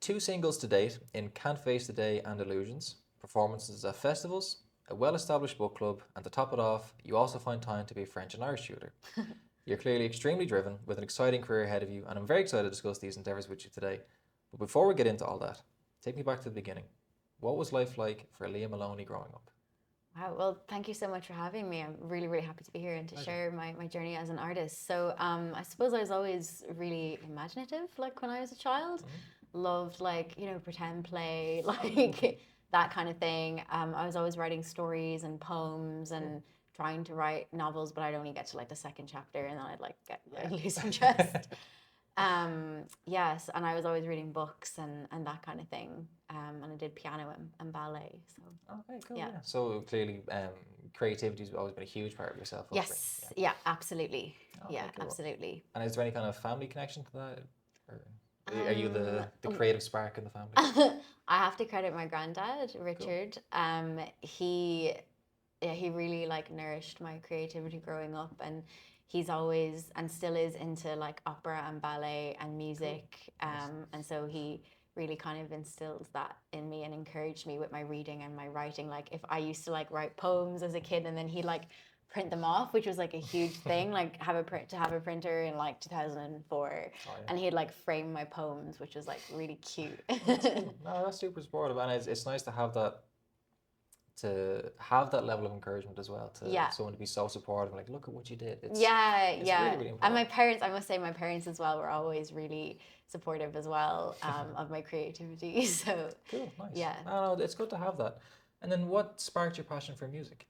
2 singles to date in Can't Face the Day and Illusions, performances at festivals, a well-established book club, and to top it off, you also find time to be a French and Irish tutor. You're clearly extremely driven with an exciting career ahead of you, and I'm very excited to discuss these endeavours with you today. But before we get into all that, take me back to the beginning. What was life like for Liadh Moloney growing up? Wow, well, thank you so much for having me. I'm really, really happy to be here and to share my journey as an artist. So, I suppose I was always really imaginative, like when I was a child. Loved, like, pretend play, like that kind of thing. I was always writing stories and poems and trying to write novels, but I'd only get to like the second chapter and then I'd lose interest. Yes, and I was always reading books and that kind of thing. And I did piano and ballet. So Okay, cool. yeah. Yeah. So clearly, creativity has always been a huge part of yourself. Yes, yeah, absolutely. Okay, Yeah, cool. absolutely. And is there any kind of family connection to that? Or are you the Um, creative spark in the family? I have to credit my granddad, Richard. He yeah, he really like nourished my creativity growing up, and he's always and still is into like opera and ballet and music. And so he really kind of instilled that in me and encouraged me with my reading and my writing. Like if I used to like write poems as a kid and then he'd like print them off, which was like a huge thing, like have a printer in like 2004. Oh, yeah. And he'd like frame my poems, which was like really cute. No, that's super supportive, and it's nice to have that level of encouragement as well. To Yeah. someone to be so supportive, like look at what you did. Yeah, It's yeah. really, really And my important. parents, I must say, my parents as well were always really supportive as well of my creativity. So, Cool, nice. yeah. No, it's good to have that. And then, what sparked your passion for music?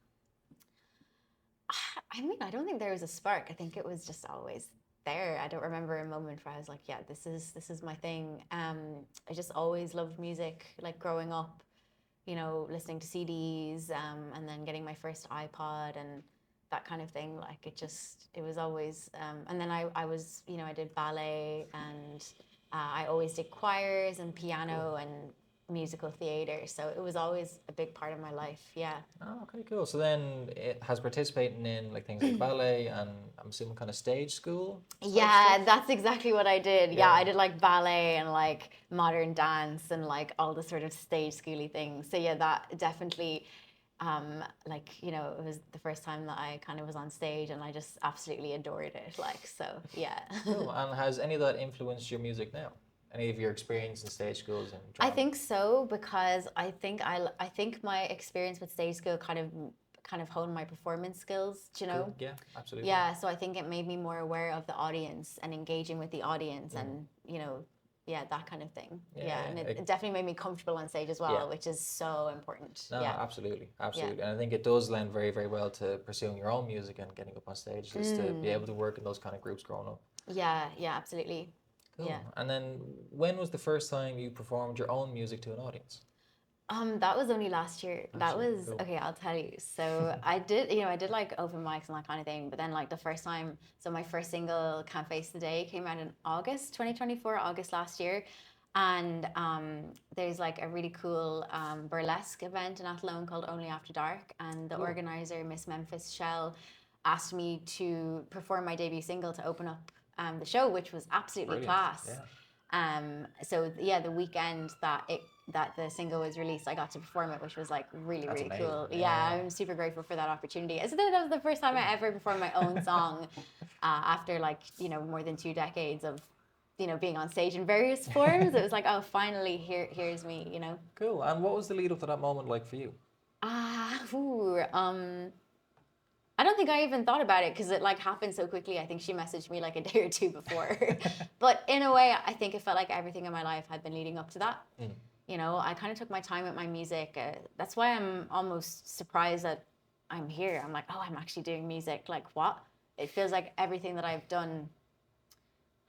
I mean, I don't think there was a spark. I think it was just always there. I don't remember a moment where I was like, yeah, this is my thing. I just always loved music, like growing up, listening to CDs, and then getting my first iPod and that kind of thing. Like it was always, and then I was, I did ballet and I always did choirs and piano and musical theater. So it was always a big part of my life. Yeah. Oh, okay, cool. So then it has participating in like things like ballet and I'm assuming kind of stage school type Yeah, stuff. that's exactly what I did. Yeah, Yeah. I did like ballet and like modern dance and like all the sort of stage schooly things. So yeah, that definitely it was the first time that I kind of was on stage and I just absolutely adored it. Like, so yeah. Cool. And has any of that influenced your music now? Any of your experience in stage schools and I drama? think so because I think my experience with stage school kind of honed my performance skills, do you know? Cool. Yeah, absolutely. Yeah, so I think it made me more aware of the audience and engaging with the audience and, yeah, that kind of thing. Yeah, Yeah, and yeah. it definitely made me comfortable on stage as Yeah. well, which is so important. No, Yeah. absolutely, Yeah. absolutely. And I think it does lend very, very well to pursuing your own music and getting up on stage, just to be able to work in those kind of groups growing up. Yeah, yeah, absolutely. Cool. Yeah. And then when was the first time you performed your own music to an audience? That was only last year. That Year, was cool. okay, I'll tell you. So I did like open mics and that kind of thing, but then like the first time, so my first single, Can't Face the Day, came out in August 2024, August last year. And there's like a really cool burlesque event in Athlone called Only After Dark. And the organizer, Miss Memphis Shell, asked me to perform my debut single to open up the show, which was absolutely Brilliant. class. Yeah. So yeah, the weekend that the single was released, I got to perform it, which was like really, That's really amazing. cool. Yeah, Yeah, yeah. I'm super grateful for that opportunity. So that was the first time I ever performed my own song after like, more than 2 decades of, being on stage in various forms. It was like, oh, finally, here's me. Cool. And what was the lead up to that moment like for you? I don't think I even thought about it because it like happened so quickly. I think she messaged me like a day or two before. But in a way, I think it felt like everything in my life had been leading up to that. I kind of took my time with my music. That's why I'm almost surprised that I'm here. I'm like, oh, I'm actually doing music. Like, what? It feels like everything that I've done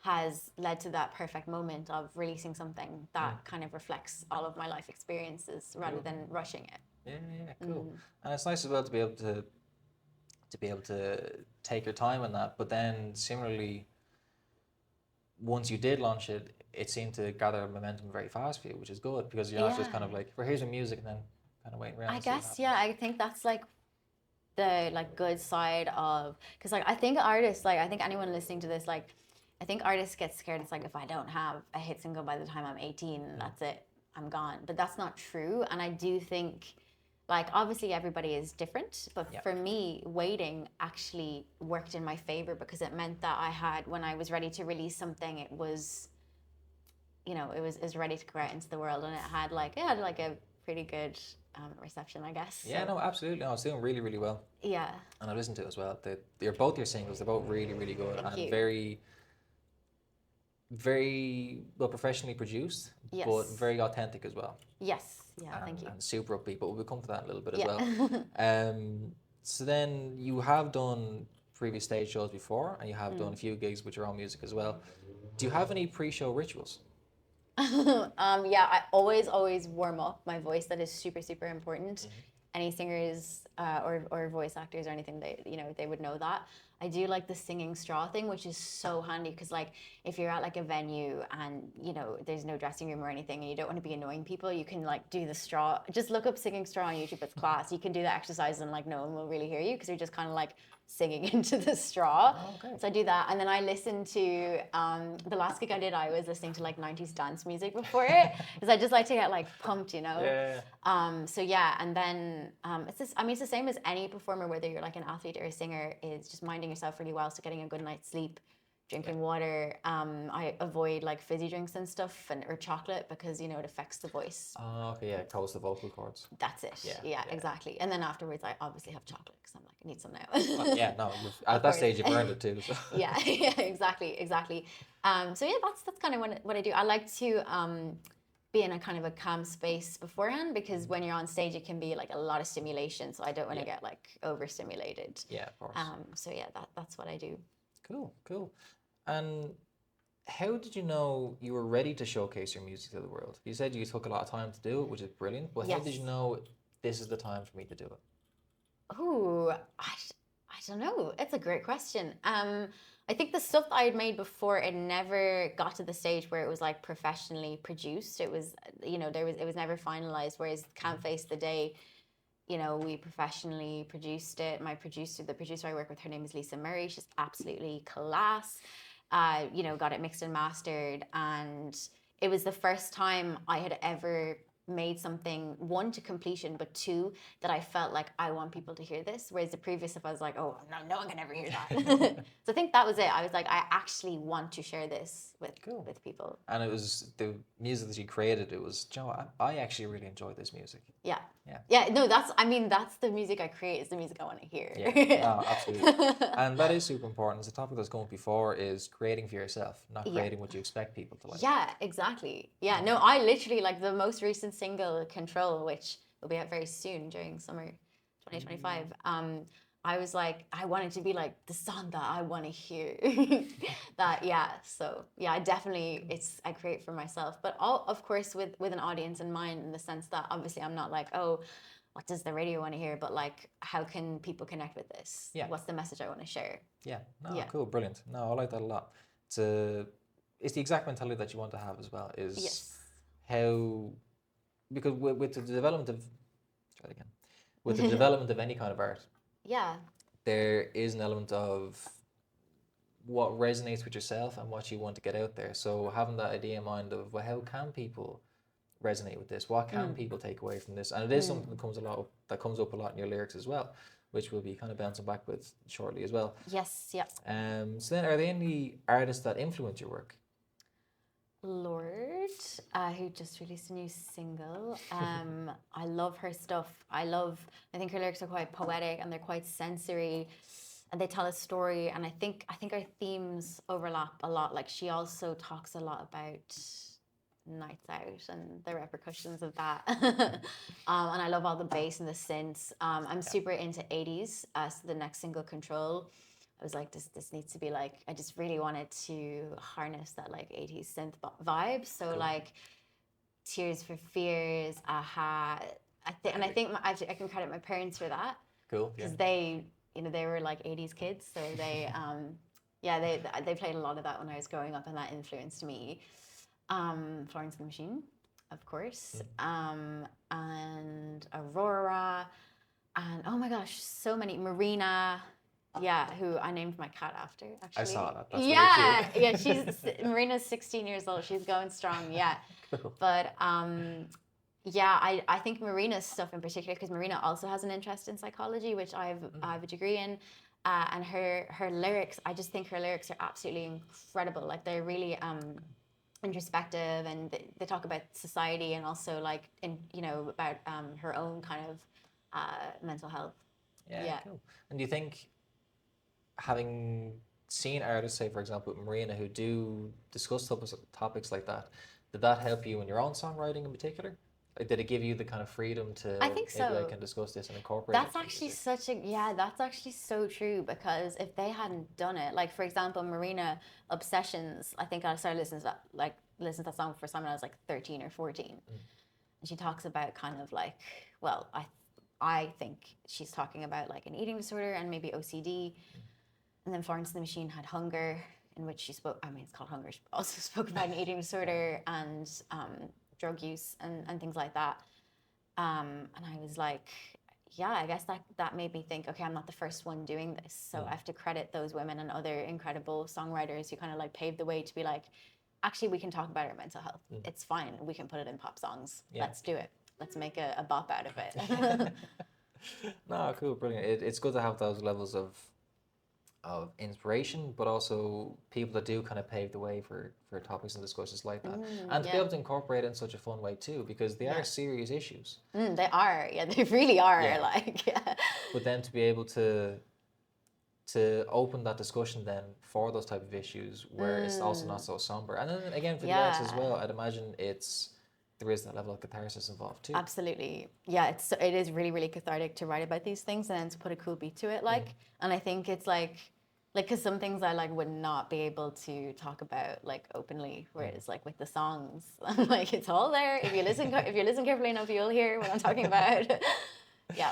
has led to that perfect moment of releasing something that kind of reflects all of my life experiences rather than rushing it. Yeah, cool. And it's nice as well to be able to take your time on that. But then similarly, once you did launch it, it seemed to gather momentum very fast for you, which is good because you're not just kind of like, well, here's your music and then kind of waiting around. I and see what guess, happens. yeah, I think that's like the like good side of, because like I think artists, like I think anyone listening to this, like I think artists get scared. It's like, if I don't have a hit single by the time I'm 18, that's it, I'm gone. But that's not true. And I do think, like, obviously everybody is different, but for me, waiting actually worked in my favor, because it meant that I had, when I was ready to release something, it was, it was ready to go out into the world, and it had like a pretty good reception, I guess. Yeah, So, no, absolutely. No, it's doing really, really well. yeah, And I listened to it as well. Both your singles, they're both really, really good thank and you. very, very well professionally produced, Yes. but very authentic as well. Yes. Yeah, thank you. And super upbeat. But we'll come to that in a little bit as Yeah. well. So then you have done previous stage shows before, and you have done a few gigs with your own music as well. Do you have any pre-show rituals? Yeah, I always warm up my voice. That is super, super important. Any singers or voice actors or anything, they would know that. I do like the singing straw thing, which is so handy, because like if you're at like a venue and there's no dressing room or anything, and you don't want to be annoying people, you can like do the straw. Just look up singing straw on YouTube. It's class. You can do the exercise and like no one will really hear you, because you're just kind of like singing into the straw. Oh, okay. So I do that, and then I listen to the last gig I did. I was listening to like 90s dance music before it, because I just like to get like pumped, Yeah. So yeah, and then it's the same as any performer, whether you're like an athlete or a singer, is just minding yourself really well, so getting a good night's sleep, drinking water. I avoid like fizzy drinks and stuff, or chocolate, because it affects the voice. Oh, okay, yeah, it coats the vocal cords. That's it. Yeah, Yeah, yeah. exactly. And then afterwards, I obviously have chocolate, because I'm like, I need some now. Well, yeah, no, at that course. stage you've earned it too. So. Yeah, exactly. So yeah, that's kind of what I do. I like to be in a kind of a calm space beforehand, because when you're on stage, it can be like a lot of stimulation. So I don't want to get like overstimulated. Yeah, of course. So yeah, that's what I do. Cool. And how did you know you were ready to showcase your music to the world? You said you took a lot of time to do it, which is brilliant. But how did Yes. you know this is the time for me to do it? Oh, I don't know. It's a great question. I think the stuff that I had made before, it never got to the stage where it was like professionally produced. It was, it was never finalized. Whereas Can't Face the Day, we professionally produced it. The producer I work with, her name is Lisa Murray. She's absolutely class. Got it mixed and mastered, and it was the first time I had ever made something, one, to completion, but two, that I felt like I want people to hear this. Whereas the previous stuff, I was like, oh no one can ever hear that. So I think that was it. I was like, I actually want to share this with people. And it was the music that you created. It was, I actually really enjoyed this music. Yeah. No, that's the music I create, is the music I want to hear. Yeah, no, absolutely. And that is super important. It's a topic that's come before, is creating for yourself, not creating what you expect people to like. Yeah, exactly. Yeah, no, I literally, like, the most recent single, Control, which will be out very soon during summer 2025. I was like, I wanted to be like the song that I want to hear. So I definitely, I create for myself, but all, of course, with an audience in mind, in the sense that obviously I'm not like, oh, what does the radio want to hear, but like, how can people connect with this? Yeah. What's the message I want to share? Yeah. No, cool, brilliant. No, I like that a lot. It's the exact mentality that you want to have as well, is how, because with the development of, with the development of any kind of art, there is an element of what resonates with yourself and what you want to get out there. So having that idea in mind of, well, how can people resonate with this? What can people take away from this? And it is something that comes up a lot in your lyrics as well, which we'll be kind of bouncing back with shortly as well. Yes, yeah. So then, are there any artists that influence your work? Lord, who just released a new single. I love her stuff. I think her lyrics are quite poetic, and they're quite sensory, and they tell a story. And I think our themes overlap a lot. Like, she also talks a lot about nights out and the repercussions of that. And I love all the bass and the synths. I'm super into 80s. So the next single, Control, I was like, this needs to be like, I just really wanted to harness that like 80s synth vibe. So like Tears for Fears, Aha. I think I can credit my parents for that. Cool. Because they were like 80s kids. So they, they played a lot of that when I was growing up, and that influenced me. Florence and the Machine, of course. And Aurora. And oh my gosh, so many. Marina. Yeah, who I named my cat after, actually. I saw that. That's yeah, really cute. yeah. Marina's 16 years old. She's going strong. Yeah, Cool. but yeah, I think Marina's stuff in particular, because Marina also has an interest in psychology, which I have a degree in, and her lyrics, I just think her lyrics are absolutely incredible. Like they're really introspective, and they talk about society, and also like about her own kind of mental health. Yeah, cool. And do you think, having seen artists, say for example Marina, who do discuss topics like that, did that help you in your own songwriting in particular? Like, did it give you the kind of freedom to I think maybe I so. can discuss this and incorporate That's it into actually music? that's actually so true, because if they hadn't done it, like for example, Marina Obsessions, I think I started listening to that song for time when I was like 13 or 14. And she talks about kind of like, well, I think she's talking about like an eating disorder and maybe OCD. And then Florence and the Machine had Hunger, in which she spoke, I mean, it's called Hunger, she also spoke about an eating disorder and drug use and things like that. And I was like, yeah, I guess that made me think, okay, I'm not the first one doing this. So I have to credit those women and other incredible songwriters who kind of like paved the way to be like, actually, we can talk about our mental health. It's fine. We can put it in pop songs. Yeah. Let's do it. Let's make a bop out of it. No, cool, brilliant. It's good to have those levels of inspiration, but also people that do kind of pave the way for topics and discussions like that, and to be able to incorporate it in such a fun way too, because they are serious issues. They are, yeah, they really are. Yeah. Like, yeah. But then to be able to open that discussion then for those type of issues where it's also not so somber, and then again for the arts as well, I'd imagine there is that level of catharsis involved too. Absolutely, yeah. It is really, really cathartic to write about these things and then to put a cool beat to it, like. And I think it's like because some things I like would not be able to talk about like openly, whereas like with the songs, I'm like, it's all there. If you listen carefully enough, you'll hear what I'm talking about. Yeah.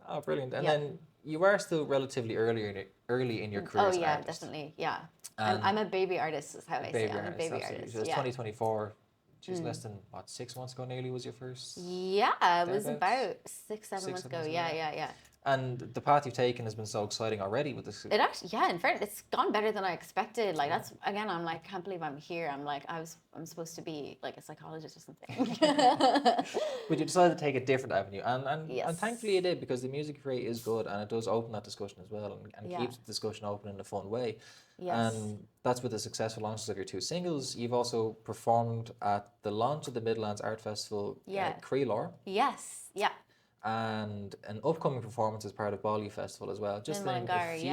Oh, brilliant! And then you are still relatively early in your career as an artist. Definitely, yeah. I'm a baby artist, is how I say. I'm a baby artist. So it's 2024. Just less than 6 months ago nearly was your first. Yeah, it was about 6-7 months ago. Yeah. And the path you've taken has been so exciting already with this. It actually, yeah, in fact, it's gone better than I expected. Like that's again, I'm like, can't believe I'm here. I'm like, I'm supposed to be like a psychologist or something. But you decided to take a different avenue, and thankfully you did, because the music you create is good, and it does open that discussion as well, and keeps the discussion open in a fun way. Yes. And that's with the successful launches of your 2 singles. You've also performed at the launch of the Midlands Art Festival, Creelor. Yes, yeah. And an upcoming performance as part of Bali Festival as well. Just name a few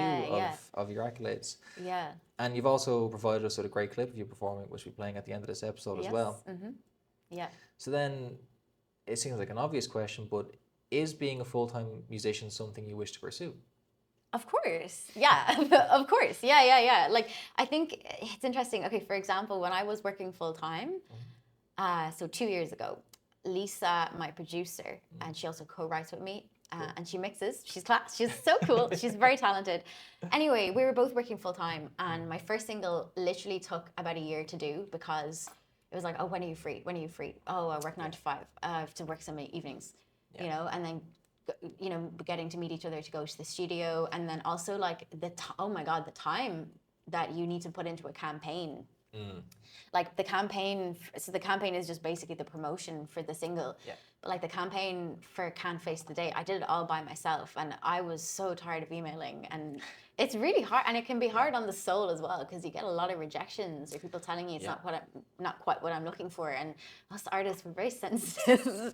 of your accolades. Yeah. And you've also provided us with a great clip of you performing, which we'll be playing at the end of this episode as well. Yeah. So then, it seems like an obvious question, but is being a full-time musician something you wish to pursue? Of course. Yeah. Of course. Yeah. Like, I think it's interesting. Okay, for example, when I was working full-time, so 2 years ago, Lisa, my producer, and she also co-writes with me, and she mixes. She's class. She's so cool. She's very talented. Anyway, we were both working full-time, and my first single literally took about a year to do, because it was like, oh, when are you free? When are you free? Oh, I work 9 to 5. I have to work some evenings, and then getting to meet each other to go to the studio, and then also like oh my god, the time that you need to put into a campaign. Like the campaign is just basically the promotion for the single. But like the campaign for Can't Face the Day, I did it all by myself, and I was so tired of emailing, and it's really hard, and it can be hard on the soul as well, because you get a lot of rejections or people telling you it's not quite what I'm looking for, and us artists were very sensitive.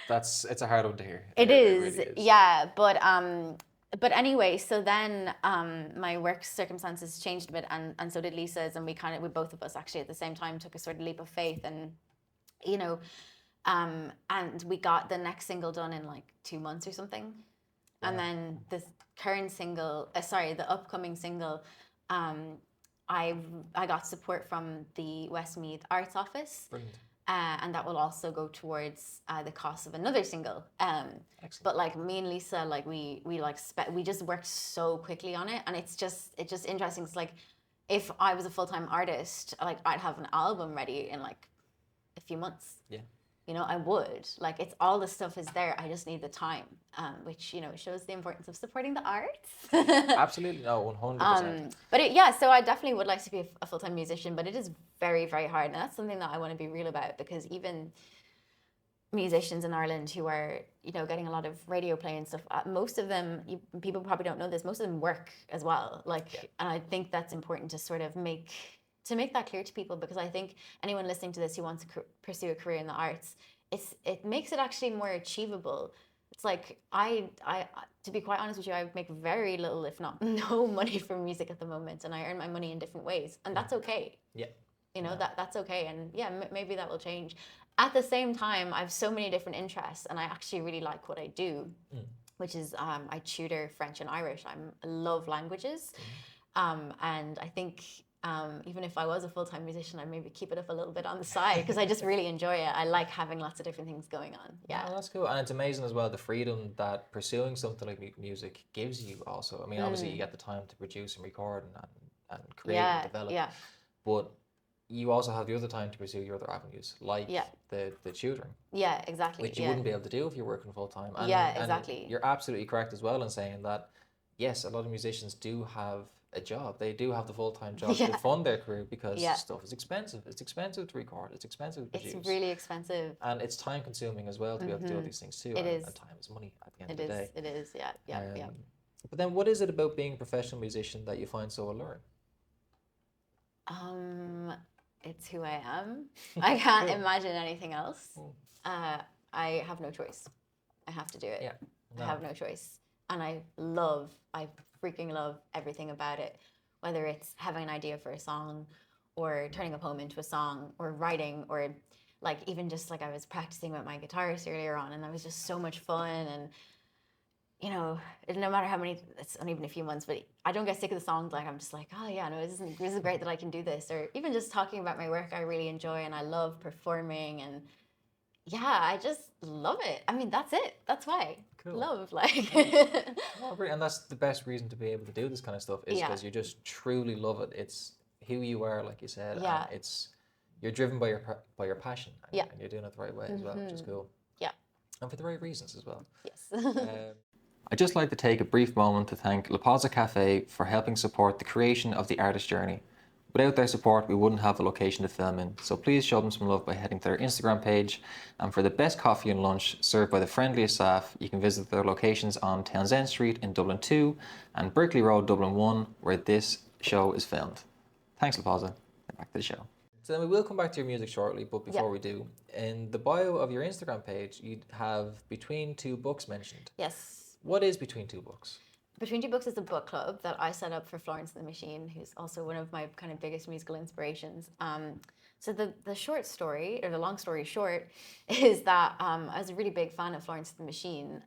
It's a hard one to hear. It is, really is. yeah, but anyway, so then my work circumstances changed a bit, and so did Lisa's, and we both of us actually at the same time took a sort of leap of faith, and and we got the next single done in like 2 months or something. And then the current single, the upcoming single, I got support from the Westmeath Arts Office. Brilliant. And that will also go towards the cost of another single. But like me and Lisa, like we just worked so quickly on it, and it's just interesting. It's like if I was a full-time artist, like I'd have an album ready in like a few months. Yeah. I would. Like, it's all the stuff is there. I just need the time, which, shows the importance of supporting the arts. Absolutely, no, 100%. But yeah, so I definitely would like to be a full-time musician, but it is very, very hard. And that's something that I want to be real about, because even musicians in Ireland who are, getting a lot of radio play and stuff, most of them, people probably don't know this, most of them work as well. Like, and I think that's important to sort of make that clear to people, because I think anyone listening to this who wants to pursue a career in the arts, it makes it actually more achievable. It's like, I to be quite honest with you, I make very little, if not no money from music at the moment, and I earn my money in different ways, and that's okay. Yeah. That's okay. And yeah, maybe that will change. At the same time, I have so many different interests, and I actually really like what I do, which is I tutor French and Irish. I love languages. And I think even if I was a full-time musician, I'd maybe keep it up a little bit on the side, because I just really enjoy it. I like having lots of different things going on. Yeah. Oh, that's cool. And it's amazing as well, the freedom that pursuing something like music gives you also. I mean, obviously you get the time to produce and record and create and develop. Yeah. But you also have the other time to pursue your other avenues, like the tutoring. Yeah, exactly. Which you wouldn't be able to do if you're working full time. Exactly. And you're absolutely correct as well in saying that, yes, a lot of musicians do have a job. They do have the full-time job to fund their career, because stuff is expensive. It's expensive to record. It's expensive to produce. It's really expensive. And it's time consuming as well to be able to do all these things too. It is. And time is money at the end of the day. It is, yeah. But then what is it about being a professional musician that you find so alluring? It's who I am. I can't imagine anything else. I have no choice. I have to do it. Yeah. No. I have no choice. And I freaking love everything about it. Whether it's having an idea for a song, or turning a poem into a song, or writing, or like even just like I was practicing with my guitarist earlier on, and that was just so much fun. And no matter how many, it's only been a few months, but I don't get sick of the songs. Like, I'm just like, oh yeah, no, this is great that I can do this. Or even just talking about my work, I really enjoy, and I love performing, and yeah, I just love it. I mean, that's it. That's why. Cool. Love, like. Well, and that's the best reason to be able to do this kind of stuff, is because you just truly love it. It's who you are, like you said. Yeah. And you're driven by your passion. And, Yeah. And you're doing it the right way as well, which is cool. Yeah. And for the right reasons as well. Yes. I'd just like to take a brief moment to thank Pausa Caffe for helping support the creation of the artist journey. Without their support, we wouldn't have a location to film in, so please show them some love by heading to their Instagram page. And for the best coffee and lunch served by the friendliest staff, you can visit their locations on Townsend Street in Dublin 2 and Berkeley Road, Dublin 1, where this show is filmed. Thanks, Pausa. Back to the show. So then we will come back to your music shortly, but before we do, in the bio of your Instagram page, you have Between Two Books mentioned. Yes. What is Between Two Books? Between Two Books is a book club that I set up for Florence and the Machine, who's also one of my kind of biggest musical inspirations. So the short story, or the long story short, is that I was a really big fan of Florence and the Machine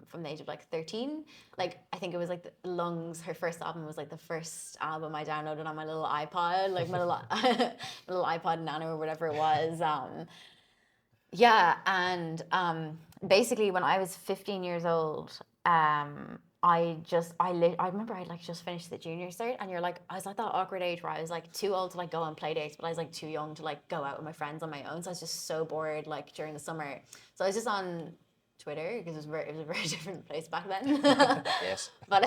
from the age of like 13. Like, I think it was like the Lungs, her first album was like the first album I downloaded on my little iPod, like my little, little iPod Nano or whatever it was. Basically when I was 15 years old, I remember I like just finished the junior cert, and I was like that awkward age where I was like too old to like go on play dates, but I was like too young to like go out with my friends on my own. So I was just so bored like during the summer. So I was just on Twitter, because it was a very different place back then. Yes. But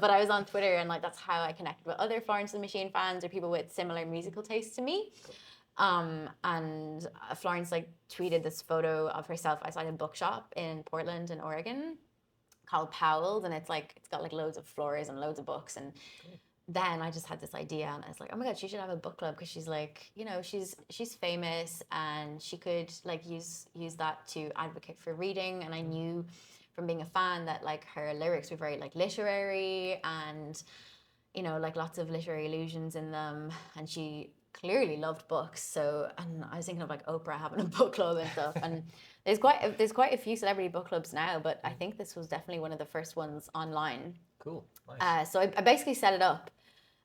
I was on Twitter, and like that's how I connected with other Florence and the Machine fans, or people with similar musical tastes to me. And Florence like tweeted this photo of herself outside a bookshop in Portland in Oregon called Powell's, and it's got like loads of floors and loads of books. And then I just had this idea, and I was like, oh my god, she should have a book club, because she's like, she's famous, and she could like use that to advocate for reading. And I knew from being a fan that like her lyrics were very like literary, and like lots of literary allusions in them, and she clearly loved books. So, and I was thinking of like Oprah having a book club and stuff. And there's quite a few celebrity book clubs now, but I think this was definitely one of the first ones online. Cool. Nice. So I basically set it up,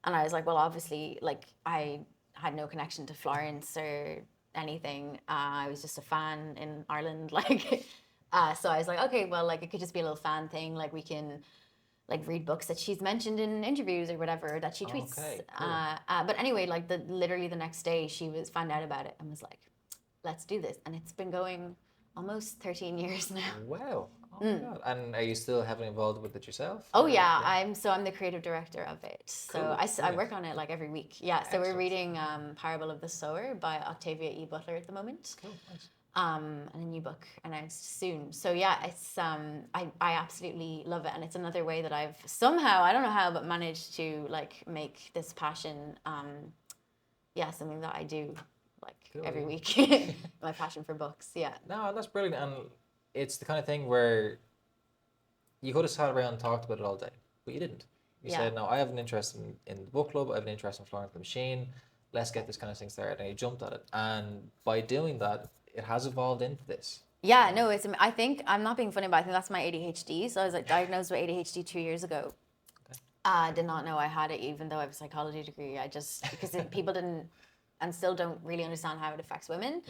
and I was like, well, obviously, like I had no connection to Florence or anything. I was just a fan in Ireland, like. So I was like, okay, well, like it could just be a little fan thing. Like we can like read books that she's mentioned in interviews or whatever that she tweets. Okay, cool. But anyway, like literally the next day she found out about it and was like, let's do this. And it's been going almost 13 years now. Wow. Oh my God. And are you still heavily involved with it yourself? Oh or- yeah, I'm the creative director of it. So Cool, I brilliant. work on it like every week. Yeah, so we're Excellent. reading Parable of the Sower by Octavia E. Butler at the moment. Cool, nice. And a new book announced soon. So yeah, it's I absolutely love it, and it's another way that I've somehow, I don't know how, but managed to like make this passion yeah, something that I do like Cool, every yeah. week. My passion for books. Yeah. No, that's brilliant. And it's the kind of thing where you could have sat around and talked about it all day, but you didn't. You Yeah. said, no, I have an interest in the book club, I have an interest in Florence the Machine, let's get this kind of thing started. And you jumped at it. And by doing that, it has evolved into this. Yeah, no, it's. I think I'm not being funny, but I think that's my ADHD. So I was like diagnosed with ADHD 2 years ago. Okay. I did not know I had it, even though I have a psychology degree. I just because people didn't and still don't really understand how it affects women.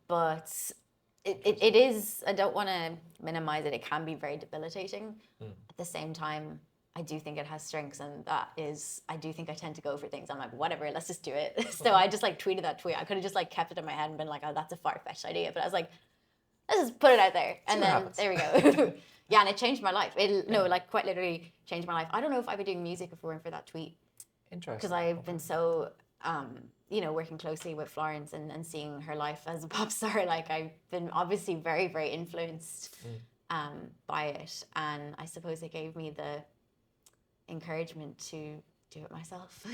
But it is. I don't want to minimize it. It can be very debilitating. At the same time, I do think it has strengths, and that is, I do think I tend to go for things. I'm like, whatever, let's just do it. So I just like tweeted that tweet. I could have just like kept it in my head and been like, oh, that's a far-fetched idea. But I was like, let's just put it out there. And what then happens. there we go. Yeah, and it changed my life. No, like quite literally changed my life. I don't know if I'd be doing music if it weren't for that tweet. Interesting. Because I've been so, you know, working closely with Florence and seeing her life as a pop star. Like I've been obviously very, very influenced by it. And I suppose it gave me the encouragement to do it myself.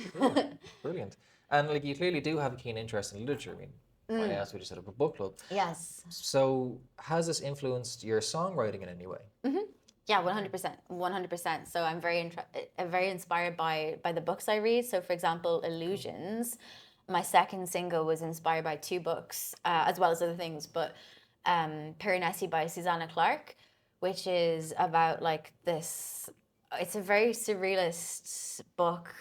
Brilliant. And like you clearly do have a keen interest in literature. I mean, I asked what you said about book club. Yes. So has this influenced your songwriting in any way? Yeah, 100%, 100%. So I'm very inspired by the books I read. So for example, Illusions, my second single was inspired by two books, as well as other things, but Piranesi by Susanna Clarke, which is about like this, it's a very surrealist book.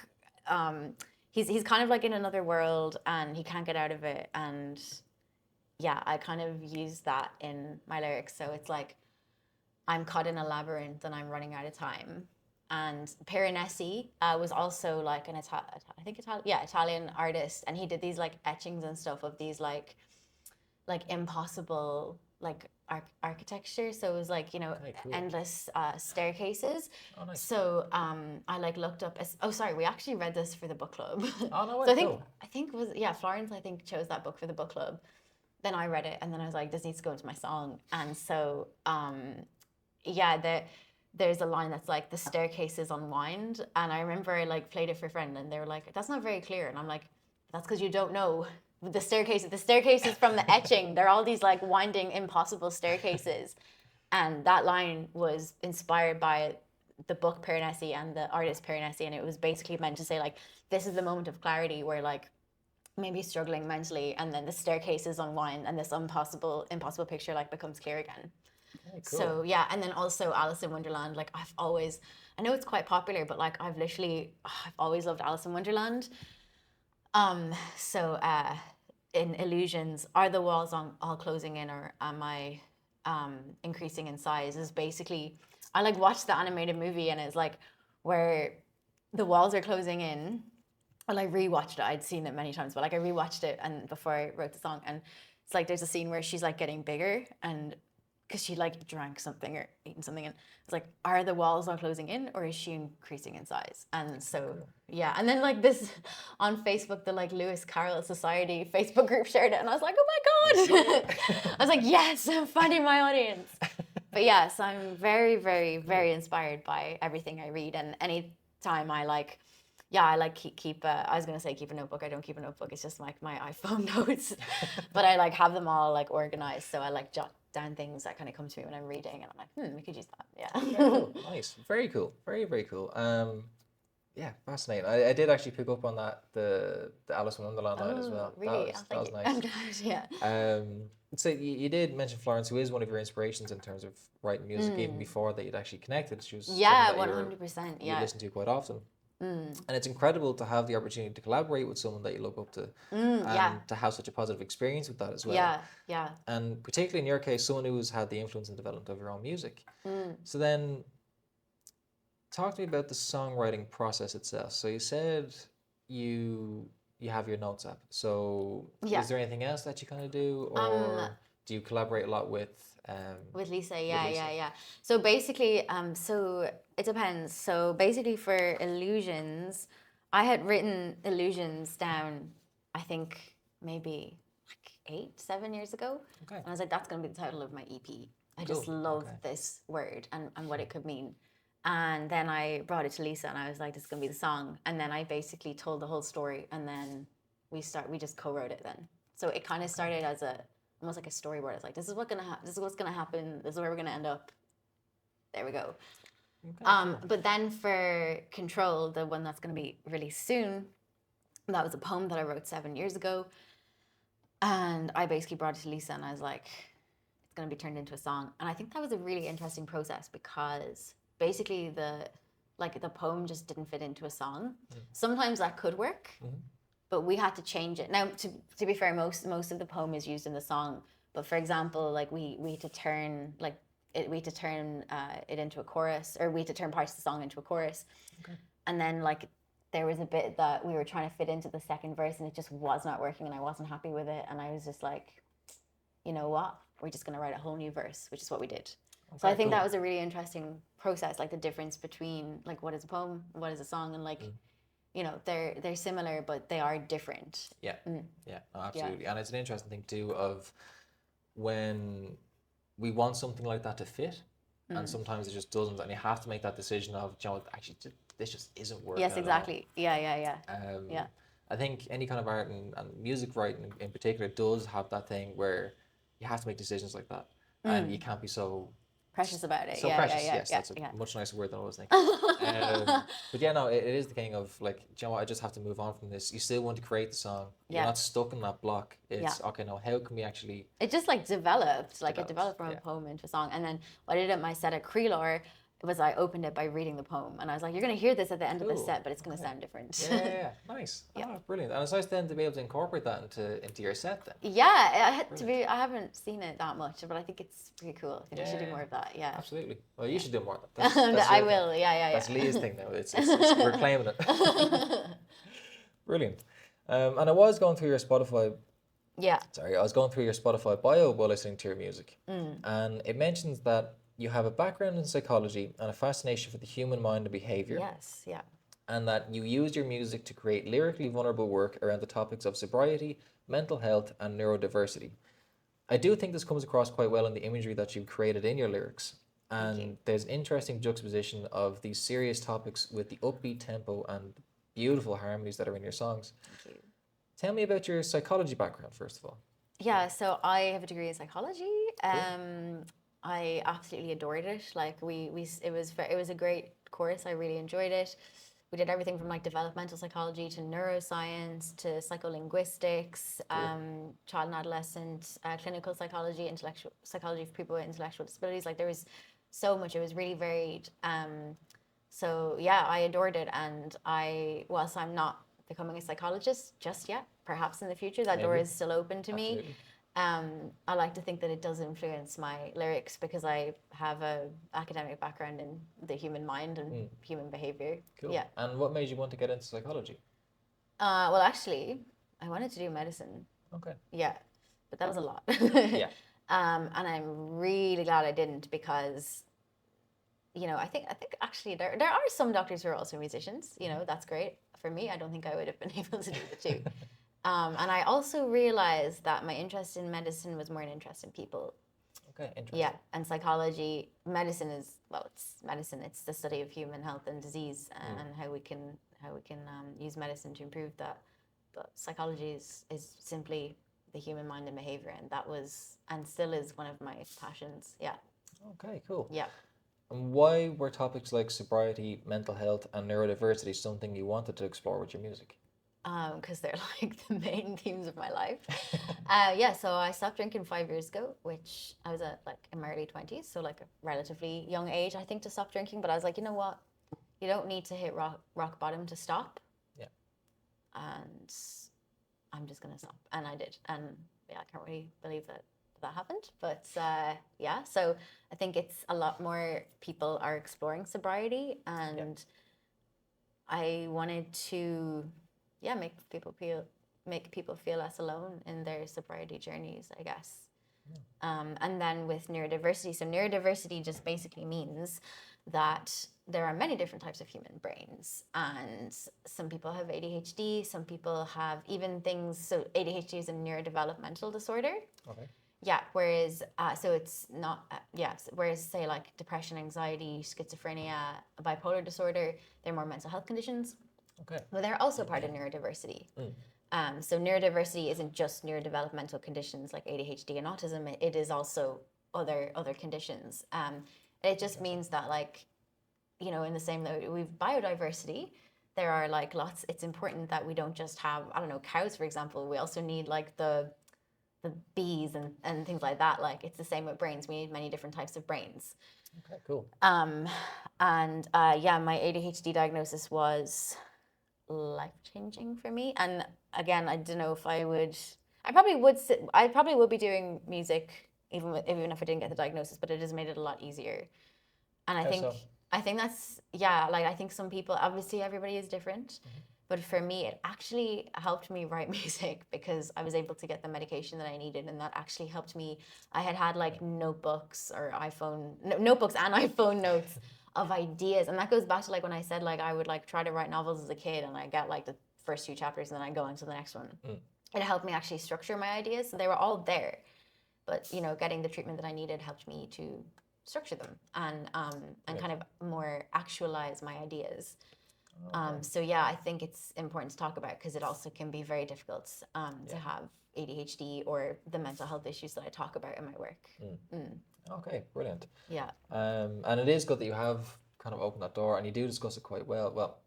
He's kind of like in another world and he can't get out of it. And yeah, I kind of use that in my lyrics. So it's like, I'm caught in a labyrinth and I'm running out of time. And Piranesi was also like an Italian artist, and he did these like etchings and stuff of these like impossible like architecture. So it was like, you know, cool. endless staircases. Oh, nice. So I like looked up. We actually read this for the book club. Oh, no way, So cool. I think Florence I think chose that book for the book club. Then I read it and then I was like, this needs to go into my song. And so there's a line that's like, the staircases unwind. And I remember I like played it for a friend and they were like, that's not very clear. And I'm like, that's because you don't know the staircases from the etching. They're all these like winding, impossible staircases. And that line was inspired by the book Piranesi and the artist Piranesi. And it was basically meant to say like, this is the moment of clarity where like, maybe struggling mentally, and then the staircases unwind and this impossible picture like becomes clear again. Very cool. So yeah, and then also Alice in Wonderland. Like I know it's quite popular, but like I've always loved Alice in Wonderland. So in Illusions, are the walls all closing in, or am I increasing in size? Is basically, I like watched the animated movie and it's like where the walls are closing in. Well, I rewatched it. I'd seen it many times, but like I rewatched it and before I wrote the song, and it's like there's a scene where she's like getting bigger, and because she like drank something or eaten something, and it's like, are the walls all closing in or is she increasing in size? And so yeah, and then like this on Facebook, the like Lewis Carroll Society Facebook group shared it, and I was like, oh my god! I was like, yes, I'm finding my audience. But yes, I'm very, very, very inspired by everything I read, and anytime I like. Yeah, I like keep. I was gonna say keep a notebook. I don't keep a notebook. It's just like my iPhone notes, but I like have them all like organized. So I like jot down things that kind of come to me when I'm reading, and I'm like, we could use that. Yeah. Very cool. Nice. Very cool. Very, very cool. Yeah, fascinating. I did actually pick up on that the Alice in Wonderland line as well. Really? That was nice. I'm glad. Yeah. So you did mention Florence, who is one of your inspirations in terms of writing music, even before that you'd actually connected. She was someone that 100%. you listen to quite often. And it's incredible to have the opportunity to collaborate with someone that you look up to, and to have such a positive experience with that as well. Yeah. And particularly in your case, someone who's had the influence and development of your own music. So then, talk to me about the songwriting process itself. So you said you you have your notes app. So Yeah. is there anything else that you kind of do, Um, or do you collaborate a lot with Lisa, with yeah, Lisa? yeah, yeah. So basically, so it depends. So basically, for illusions, I had written illusions down, I think maybe like 8, 7 years ago. Okay, And I was like, that's going to be the title of my EP. I cool. just love Okay. this word and what it could mean. And then I brought it to Lisa and I was like, this is going to be the song. And then I basically told the whole story and then we just co-wrote it then. So it kind of started as almost like a storyboard. It's like, this is what's gonna happen. This is where we're gonna end up. There we go. Okay, cool. But then for Control, the one that's gonna be released soon, that was a poem that I wrote 7 years ago, and I basically brought it to Lisa, and I was like, it's gonna be turned into a song. And I think that was a really interesting process because basically the poem just didn't fit into a song. Sometimes that could work. But we had to change it. Now, to be fair, most of the poem is used in the song. But for example, like we had to turn it into a chorus, or we had to turn parts of the song into a chorus. Okay. And then like there was a bit that we were trying to fit into the second verse, and it just was not working, and I wasn't happy with it. And I was just like, you know what? We're just gonna write a whole new verse, which is what we did. Okay, So I think cool. that was a really interesting process, like the difference between like what is a poem, what is a song, and like. You know, they're similar, but they are different. Yeah, yeah, no, absolutely. And it's an interesting thing too of when we want something like that to fit, and sometimes it just doesn't, and you have to make that decision of, you know, actually this just isn't working. Yes, at all. exactly. Yeah. Yeah. I think any kind of art and music writing in particular does have that thing where you have to make decisions like that, and you can't be so Precious about it. so Yeah, precious. yeah, Yes, yeah, that's a yeah. much nicer word than I was thinking. But yeah, no, it is the thing of like, do you know what, I just have to move on from this. You still want to create the song. You're Yeah. not stuck in that block. It's okay. Now, how can we actually? It just like developed, like it developed from yeah. a poem into a song. And then what I did at my set at Creelor was I opened it by reading the poem, and I was like, "You're gonna hear this at the end of the Cool. set, but it's gonna Okay. sound different." Yeah, nice. Yeah. Oh, brilliant. And it's nice then to be able to incorporate that into your set then. Yeah, I had to be. I haven't seen it that much, but I think it's pretty cool. I think I should do Yeah. more of that. Yeah. Absolutely. Well, you should do more of that. That's I your thing. will. Yeah. That's Leah's thing now. We're claiming it. Brilliant. And I was going through your Spotify. Yeah. Sorry, I was going through your Spotify bio while listening to your music, and it mentions that you have a background in psychology and a fascination for the human mind and behavior, Yes. Yeah. and that you used your music to create lyrically vulnerable work around the topics of sobriety, mental health, and neurodiversity. I do think this comes across quite well in the imagery that you've created in your lyrics. And there's an interesting juxtaposition of these serious topics with the upbeat tempo and beautiful harmonies that are in your songs. Thank you. Tell me about your psychology background, first of all. Yeah, so I have a degree in psychology. I absolutely adored it. Like it was a great course. I really enjoyed it. We did everything from like developmental psychology to neuroscience to psycholinguistics, child and adolescent, clinical psychology, intellectual psychology for people with intellectual disabilities. Like there was so much. It was really varied. So yeah, I adored it, and whilst I'm not becoming a psychologist just yet, perhaps in the future that door Maybe. is still open to me. Absolutely. I like to think that it does influence my lyrics because I have a academic background in the human mind and human behavior. Cool. Yeah. And what made you want to get into psychology? Well, actually, I wanted to do medicine. Okay. Yeah, but that was a lot. Yeah. And I'm really glad I didn't because, you know, I think actually there are some doctors who are also musicians. You know, that's great. For me, I don't think I would have been able to do the two. And I also realized that my interest in medicine was more an interest in people. Okay, interesting. Yeah, and psychology, medicine is, well, it's medicine. It's the study of human health and disease and how we can use medicine to improve that. But psychology is simply the human mind and behavior, and that was and still is one of my passions. Yeah. Okay, cool. Yeah. And why were topics like sobriety, mental health, and neurodiversity something you wanted to explore with your music? Because they're like the main themes of my life. Yeah, so I stopped drinking 5 years ago, which I was at like in my early 20s, so like a relatively young age, I think, to stop drinking. But I was like, you know what? You don't need to hit rock bottom to stop. Yeah. And I'm just gonna stop, and I did, and yeah, I can't really believe that happened. But yeah, so I think it's a lot more people are exploring sobriety, and I wanted to make people feel less alone in their sobriety journeys, I guess. And then with neurodiversity, so neurodiversity just basically means that there are many different types of human brains, and some people have ADHD, some people have even things. So ADHD is a neurodevelopmental disorder. Okay. Yeah, whereas so it's not whereas say like depression, anxiety, schizophrenia, bipolar disorder, they're more mental health conditions. Okay. But they're also part of neurodiversity. So neurodiversity isn't just neurodevelopmental conditions like ADHD and autism. It is also other conditions. It just means that, like, you know, in the same way we've biodiversity, there are like lots. It's important that we don't just have, I don't know, cows, for example. We also need like the bees and things like that. Like, it's the same with brains. We need many different types of brains. Okay, cool. Yeah, my ADHD diagnosis was life-changing for me. And again, I don't know if I would. I probably would be doing music even if I didn't get the diagnosis, but it has made it a lot easier. And How so? I think that's, yeah, like, I think some people, obviously everybody is different, but for me it actually helped me write music because I was able to get the medication that I needed, and that actually helped me. I had like notebooks and iPhone notes of ideas, and that goes back to like when I said like I would like try to write novels as a kid, and I get like the first few chapters and then I go into the next one. It helped me actually structure my ideas, so they were all there, but you know, getting the treatment that I needed helped me to structure them and kind of more actualize my ideas. So yeah, I think it's important to talk about because it also can be very difficult to have ADHD or the mental health issues that I talk about in my work. Okay, brilliant. Yeah. And it is good that you have kind of opened that door, and you do discuss it quite well. Well,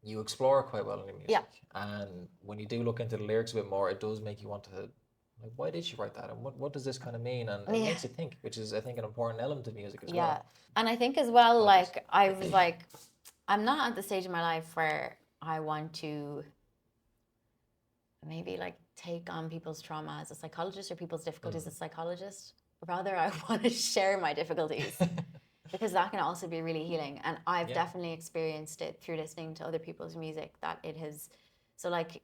you explore it quite well in your music. Yeah. And when you do look into the lyrics a bit more, it does make you want to, like, why did she write that? And what does this kind of mean? And it makes you think, which is, I think, an important element of music as well. Yeah. And I think as well, like, I was like, I'm not at the stage in my life where I want to maybe like take on people's trauma as a psychologist or people's difficulties as a psychologist. Rather, I want to share my difficulties because that can also be really healing. And I've definitely experienced it through listening to other people's music, that it has. So like,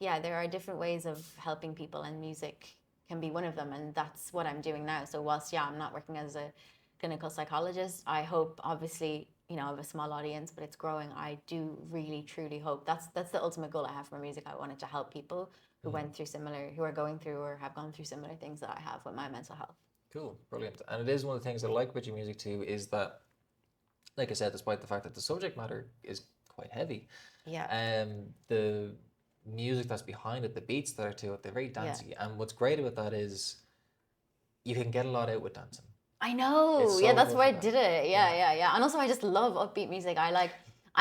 yeah, there are different ways of helping people, and music can be one of them. And that's what I'm doing now. So whilst, yeah, I'm not working as a clinical psychologist, I hope, obviously, you know, I have a small audience, but it's growing. I do really, truly hope that's the ultimate goal I have for music. I wanted to help people who who are going through or have gone through similar things that I have with my mental health. Cool, brilliant. And it is one of the things I like about your music too, is that, like I said, despite the fact that the subject matter is quite heavy, the music that's behind it, the beats that are to it, they're very dancey. And what's great about that is you can get a lot out with dancing. I know. So Yeah, that's good why I for did that. it. Yeah. And also, I just love upbeat music. I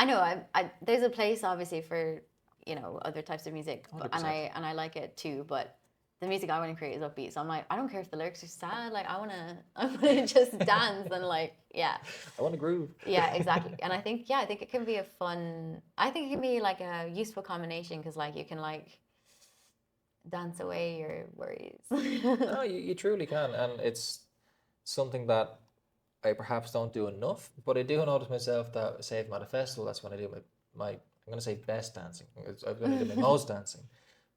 know. There's a place obviously for, you know, other types of music, and 100%. I like it too. But the music I want to create is upbeat. So I'm like, I don't care if the lyrics are sad. Like, I wanna just dance and like, yeah. I want to groove. Yeah, exactly. And I think it can be I think it can be like a useful combination because like you can like dance away your worries. No, you truly can, and it's something that I perhaps don't do enough, but I do notice myself that, say, if I'm at a festival, that's when I do my I'm going to say best dancing. I'm going to do my most dancing.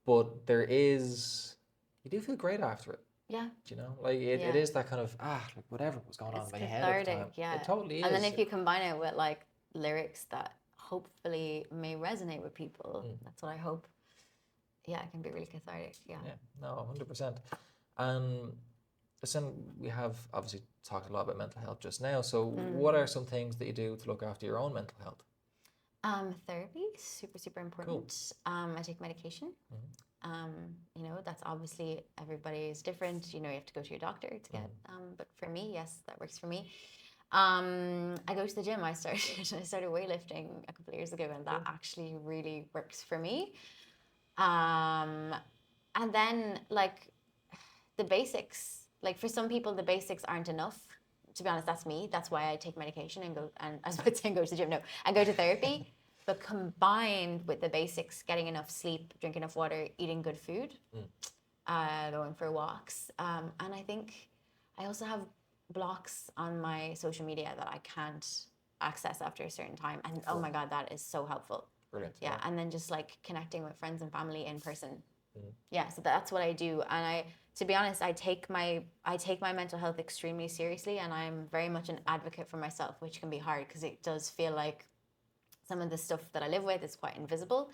But you do feel great after it. Yeah. Do you know? Like, it is that kind of, like whatever was going on in my head at the time. Yeah. It totally is. And then if you combine it with like lyrics that hopefully may resonate with people, that's what I hope. Yeah, it can be really cathartic. Yeah. Yeah, no, 100%. And listen, we have obviously talked a lot about mental health just now. So what are some things that you do to look after your own mental health? Therapy, super important. Cool. I take medication. You know, that's obviously, everybody is different. You know, you have to go to your doctor to get. But for me, yes, that works for me. I go to the gym. I started weightlifting a couple of years ago, and that actually really works for me. And then like the basics. Like for some people, the basics aren't enough. To be honest, that's me. That's why I take medication and go. And I was about to say go to the gym. No, and go to therapy. But combined with the basics, getting enough sleep, drinking enough water, eating good food, going for walks. And I think I also have blocks on my social media that I can't access after a certain time. And oh my God, that is so helpful. Brilliant. Yeah, and then just like connecting with friends and family in person. Yeah, so that's what I do. And to be honest, I take my mental health extremely seriously, and I'm very much an advocate for myself, which can be hard because it does feel like some of the stuff that I live with is quite invisible.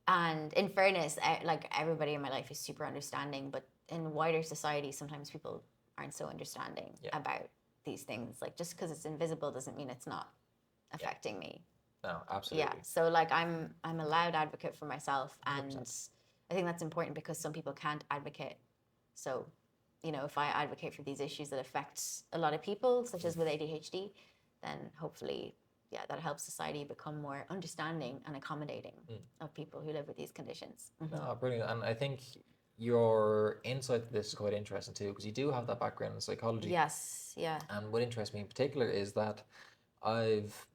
And in fairness, like everybody in my life is super understanding, but in wider society, sometimes people aren't so understanding about these things. Like just because it's invisible doesn't mean it's not affecting me. No, absolutely. Yeah. So like I'm a loud advocate for myself, and 100%. I think that's important because some people can't advocate. So, you know, if I advocate for these issues that affect a lot of people, such as with ADHD, then hopefully, yeah, that helps society become more understanding and accommodating of people who live with these conditions. No, brilliant. And I think your insight to this is quite interesting too, because you do have that background in psychology. Yes, yeah. And what interests me in particular is that I've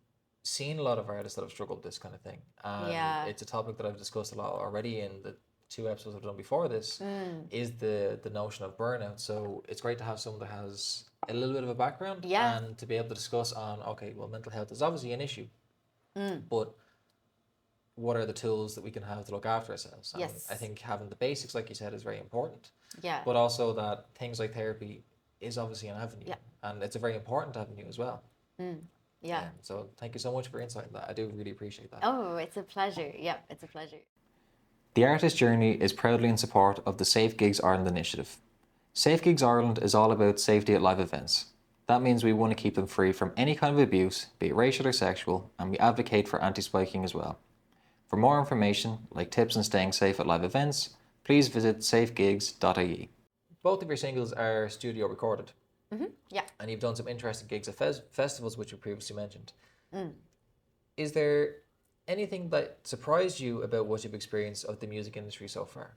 seen a lot of artists that have struggled with this kind of thing. And it's a topic that I've discussed a lot already in the 2 episodes I've done before this, is the notion of burnout. So it's great to have someone that has a little bit of a background and to be able to discuss on, okay, well, mental health is obviously an issue, but what are the tools that we can have to look after ourselves? And I think having the basics, like you said, is very important. Yeah. But also that things like therapy is obviously an avenue, and it's a very important avenue as well. Yeah. So thank you so much for your insight in that. I do really appreciate that. Oh, it's a pleasure. Yep, it's a pleasure. The Artist Journey is proudly in support of the Safe Gigs Ireland initiative. Safe Gigs Ireland is all about safety at live events. That means we want to keep them free from any kind of abuse, be it racial or sexual, and we advocate for anti-spiking as well. For more information, like tips on staying safe at live events, please visit safegigs.ie. Both of your singles are studio recorded. Yeah. And you've done some interesting gigs at festivals, which you previously mentioned. Is there anything that surprised you about what you've experienced of the music industry so far?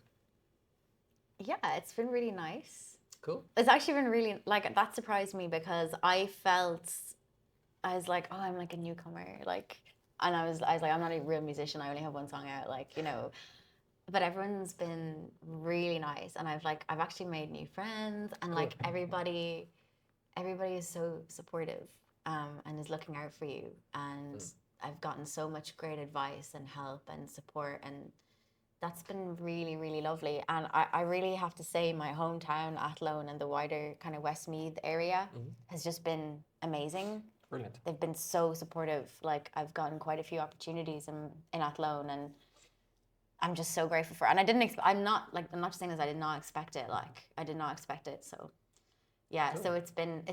Yeah, it's been really nice. Cool. It's actually been really, like, that surprised me because I was like, oh, I'm like a newcomer. Like, and I was like, I'm not a real musician. I only have one song out, like, you know. But everyone's been really nice. And I've actually made new friends. And like everybody is so supportive and is looking out for you. And I've gotten so much great advice and help and support, and that's been really, really lovely. And I really have to say my hometown, Athlone, and the wider kind of Westmeath area has just been amazing. Brilliant. They've been so supportive. Like I've gotten quite a few opportunities in Athlone, and I'm just so grateful for it. And I didn't I'm not just saying this, I did not expect it. Like I did not expect it. So yeah, so it's been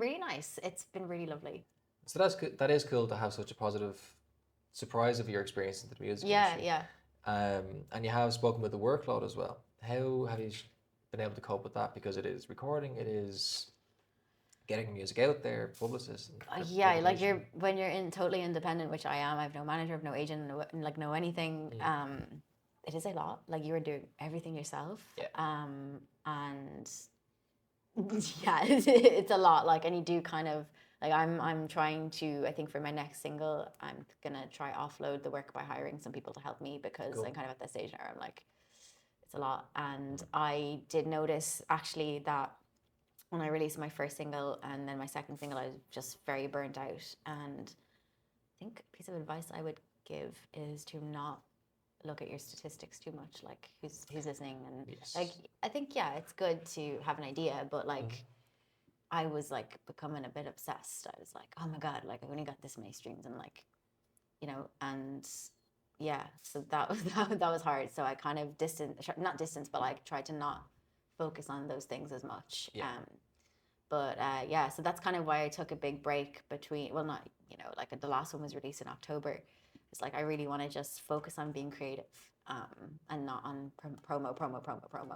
really nice. It's been really lovely. So that is cool to have such a positive surprise of your experience in the music industry. Yeah. And you have spoken with the workload as well. How have you been able to cope with that? Because it is recording, it is getting music out there, publicists. Yeah, like when you're totally independent, which I am. I have no manager, I have no agent, no anything. It is a lot. Like you are doing everything yourself. Yeah. And yeah, it's a lot. Like, and you do kind of like I'm trying to. I think for my next single, I'm gonna try offload the work by hiring some people to help me because I'm kind of at that stage now. I'm like, it's a lot. And I did notice actually that when I released my first single and then my second single, I was just very burnt out. And I think a piece of advice I would give is to not look at your statistics too much, like who's listening. And like, I think, yeah, it's good to have an idea, but like, I was like becoming a bit obsessed. I was like, oh my God, like I've only got this many streams, and like, you know, and yeah, so that was hard. So I kind of not distance, but like tried to not focus on those things as much. Yeah. But yeah, so that's kind of why I took a big break between, well, not, you know, like the last one was released in October. It's like I really want to just focus on being creative and not on promo.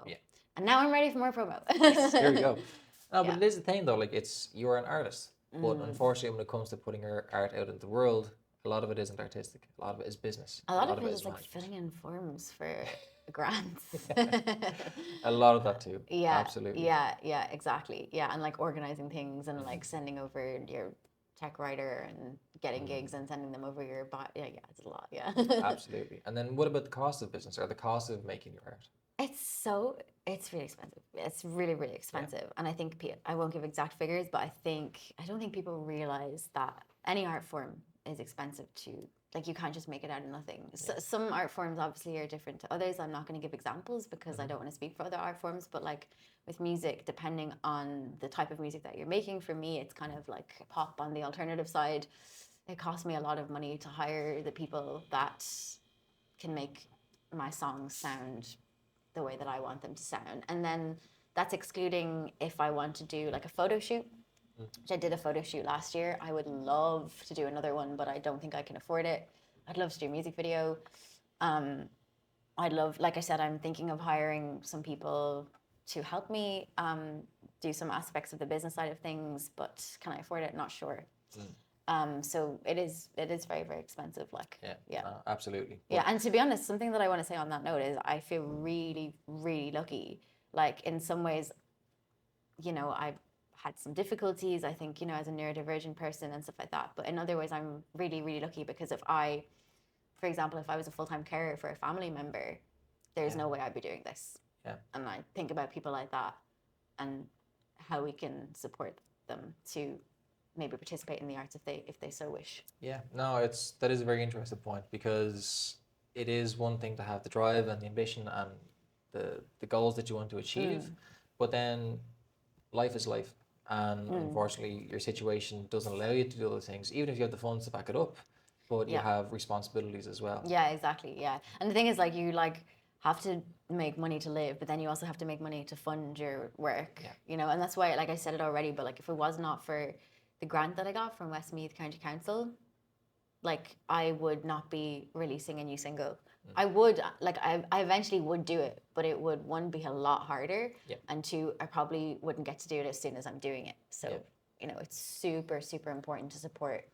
Yeah. And now I'm ready for more promo. There we go. No, but it is the thing though, like you're an artist, but unfortunately when it comes to putting your art out into the world, a lot of it isn't artistic. A lot of it is business. A lot of it is like filling in forms for grants. A lot of that too. Yeah, absolutely. Yeah, exactly. Yeah, and like organizing things and like sending over your tech writer and getting gigs and sending them over your yeah, it's a lot. Yeah. Absolutely. And then what about the cost of business or the cost of making your art? It's really expensive. It's really, really expensive. And I think I won't give exact figures, but I don't think people realize that any art form is expensive to like you can't just make it out of nothing. So, some art forms obviously are different to others. I'm not going to give examples because I don't want to speak for other art forms, but like with music, depending on the type of music that you're making, for me it's kind of like pop on the alternative side. It costs me a lot of money to hire the people that can make my songs sound the way that I want them to sound. And then that's excluding if I want to do like a photo shoot, which I did a photo shoot last year. I would love to do another one, but I don't think I can afford it. I'd love to do a music video. I'd love, like I said, I'm thinking of hiring some people to help me do some aspects of the business side of things, but can I afford it? Not sure. So it is very, very expensive. Like, absolutely. Yeah, and to be honest, something that I want to say on that note is I feel really, really lucky. Like in some ways, you know, I've had some difficulties, I think, you know, as a neurodivergent person and stuff like that. But in other ways, I'm really, really lucky because for example, if I was a full-time carer for a family member, there's no way I'd be doing this. Yeah. And I think about people like that and how we can support them to maybe participate in the arts if they so wish. Yeah, no, that is a very interesting point because it is one thing to have the drive and the ambition and the goals that you want to achieve, but then life is life, and unfortunately your situation doesn't allow you to do those things, even if you have the funds to back it up, but you have responsibilities as well. Yeah, exactly. Yeah, and the thing is, like, you have to make money to live, but then you also have to make money to fund your work. You know, and that's why, like I said it already, but like if it was not for the grant that I got from Westmeath County Council, like I would not be releasing a new single. I would, like, I eventually would do it, but it would, one, be a lot harder, and two, I probably wouldn't get to do it as soon as I'm doing it. So, you know, it's super, super important to support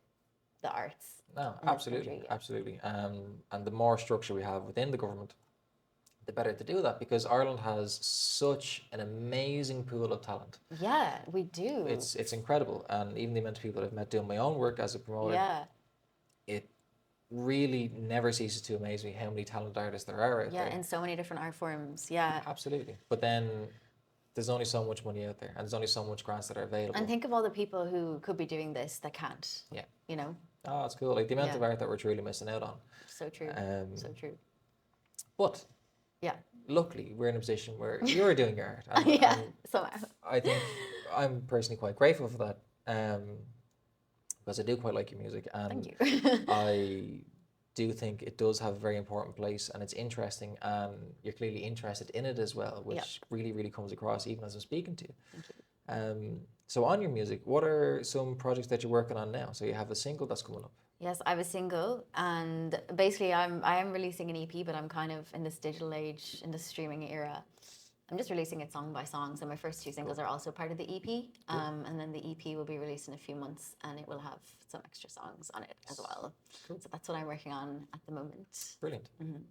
the arts. No, absolutely, absolutely. And the more structure we have within the government, the better to do that, because Ireland has such an amazing pool of talent. Yeah, we do. It's incredible, and even the amount of people that I've met doing my own work as a promoter, it really never ceases to amaze me how many talented artists there are out there. Yeah, in so many different art forms. Yeah, absolutely. But then there's only so much money out there, and there's only so much grants that are available. And think of all the people who could be doing this that can't. Yeah. You know. Oh, it's cool. Like the amount of art that we're truly missing out on. So true. So true. But yeah, luckily we're in a position where you're doing your art. And somehow. I think I'm personally quite grateful for that, because I do quite like your music, and thank you. I do think it does have a very important place, and it's interesting, and you're clearly interested in it as well, which really, really comes across even as I'm speaking to you. Thank you. So on your music, what are some projects that you're working on now? So you have a single that's coming up. Yes, I have a single, and basically I am releasing an EP, but I'm kind of in this digital age, in the streaming era. I'm just releasing it song by song. So my first two singles are also part of the EP, and then the EP will be released in a few months, and it will have some extra songs on it as well. Cool. So that's what I'm working on at the moment. Brilliant. And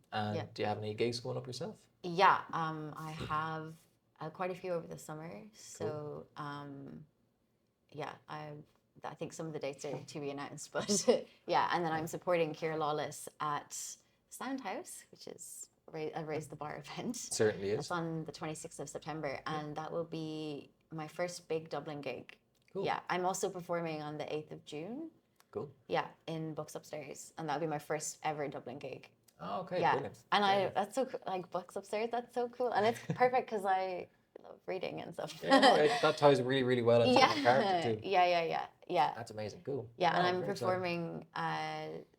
do you have any gigs going up yourself? Yeah, I have quite a few over the summer. So I think some of the dates are to be announced, but yeah, and then I'm supporting Ciara Lawless at Soundhouse, which is a Raise the Bar event. Certainly is. It's on the 26th of September, and that will be my first big Dublin gig. Cool. Yeah, I'm also performing on the 8th of June. Cool. Yeah, in Books Upstairs, and that'll be my first ever Dublin gig. Oh, okay, yeah. Brilliant. And that's so like Books Upstairs. That's so cool, and it's perfect because I love reading and stuff. Yeah, that ties really, really well into the character too. Yeah. That's amazing. Cool. Yeah, and I'm performing